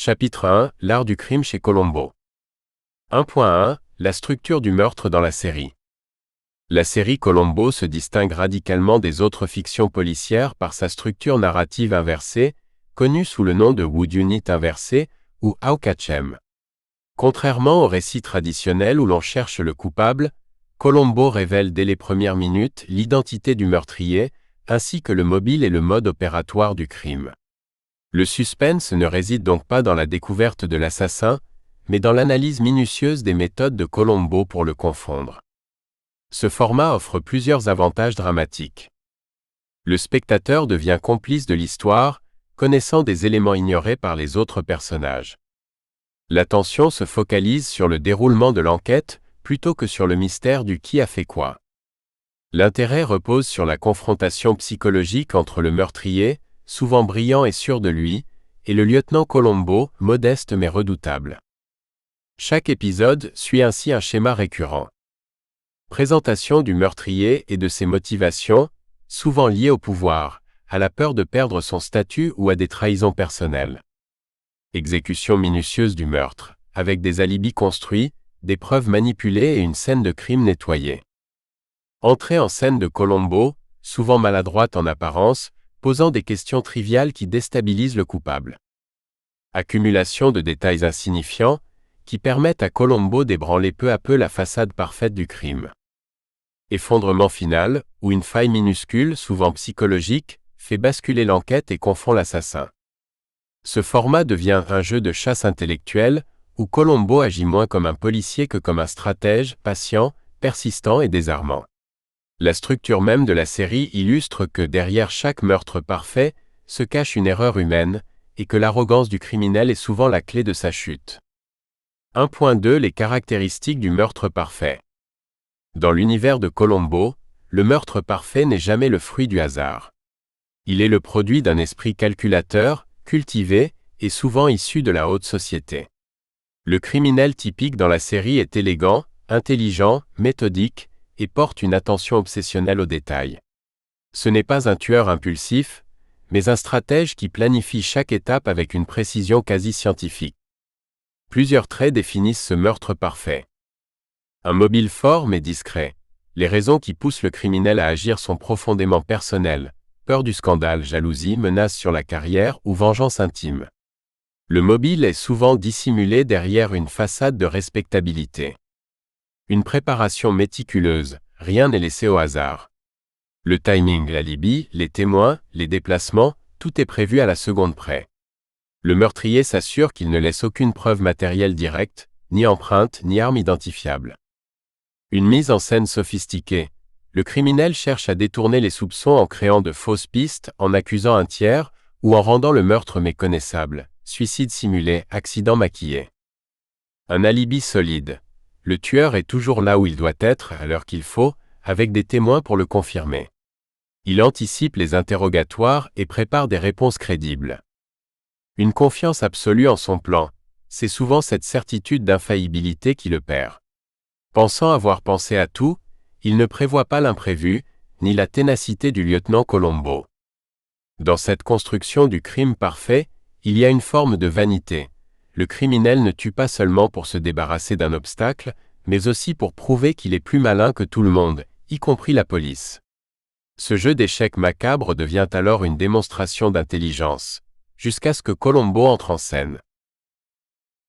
Chapitre 1 – L'art du crime chez Colombo. 1.1 – La structure du meurtre dans la série. La série Colombo se distingue radicalement des autres fictions policières par sa structure narrative inversée, connue sous le nom de Wood Unit inversé ou How Catch 'Em. Contrairement au récit traditionnel où l'on cherche le coupable, Colombo révèle dès les premières minutes l'identité du meurtrier, ainsi que le mobile et le mode opératoire du crime. Le suspense ne réside donc pas dans la découverte de l'assassin, mais dans l'analyse minutieuse des méthodes de Colombo pour le confondre. Ce format offre plusieurs avantages dramatiques. Le spectateur devient complice de l'histoire, connaissant des éléments ignorés par les autres personnages. L'attention se focalise sur le déroulement de l'enquête plutôt que sur le mystère du qui a fait quoi. L'intérêt repose sur la confrontation psychologique entre le meurtrier, souvent brillant et sûr de lui, et le lieutenant Colombo, modeste mais redoutable. Chaque épisode suit ainsi un schéma récurrent. Présentation du meurtrier et de ses motivations, souvent liées au pouvoir, à la peur de perdre son statut ou à des trahisons personnelles. Exécution minutieuse du meurtre, avec des alibis construits, des preuves manipulées et une scène de crime nettoyée. Entrée en scène de Colombo, souvent maladroite en apparence, posant des questions triviales qui déstabilisent le coupable. Accumulation de détails insignifiants, qui permettent à Colombo d'ébranler peu à peu la façade parfaite du crime. Effondrement final, où une faille minuscule, souvent psychologique, fait basculer l'enquête et confond l'assassin. Ce format devient un jeu de chasse intellectuelle, où Colombo agit moins comme un policier que comme un stratège, patient, persistant et désarmant. La structure même de la série illustre que derrière chaque meurtre parfait se cache une erreur humaine, et que l'arrogance du criminel est souvent la clé de sa chute. 1.2 Les caractéristiques du meurtre parfait. Dans l'univers de Colombo, le meurtre parfait n'est jamais le fruit du hasard. Il est le produit d'un esprit calculateur, cultivé, et souvent issu de la haute société. Le criminel typique dans la série est élégant, intelligent, méthodique, et porte une attention obsessionnelle aux détails. Ce n'est pas un tueur impulsif, mais un stratège qui planifie chaque étape avec une précision quasi scientifique. Plusieurs traits définissent ce meurtre parfait. Un mobile fort mais discret. Les raisons qui poussent le criminel à agir sont profondément personnelles. Peur du scandale, jalousie, menace sur la carrière ou vengeance intime. Le mobile est souvent dissimulé derrière une façade de respectabilité. Une préparation méticuleuse, rien n'est laissé au hasard. Le timing, l'alibi, les témoins, les déplacements, tout est prévu à la seconde près. Le meurtrier s'assure qu'il ne laisse aucune preuve matérielle directe, ni empreinte, ni arme identifiable. Une mise en scène sophistiquée. Le criminel cherche à détourner les soupçons en créant de fausses pistes, en accusant un tiers, ou en rendant le meurtre méconnaissable. Suicide simulé, accident maquillé. Un alibi solide. Le tueur est toujours là où il doit être, à l'heure qu'il faut, avec des témoins pour le confirmer. Il anticipe les interrogatoires et prépare des réponses crédibles. Une confiance absolue en son plan, c'est souvent cette certitude d'infaillibilité qui le perd. Pensant avoir pensé à tout, il ne prévoit pas l'imprévu, ni la ténacité du lieutenant Colombo. Dans cette construction du crime parfait, il y a une forme de vanité. Le criminel ne tue pas seulement pour se débarrasser d'un obstacle, mais aussi pour prouver qu'il est plus malin que tout le monde, y compris la police. Ce jeu d'échecs macabre devient alors une démonstration d'intelligence, jusqu'à ce que Colombo entre en scène.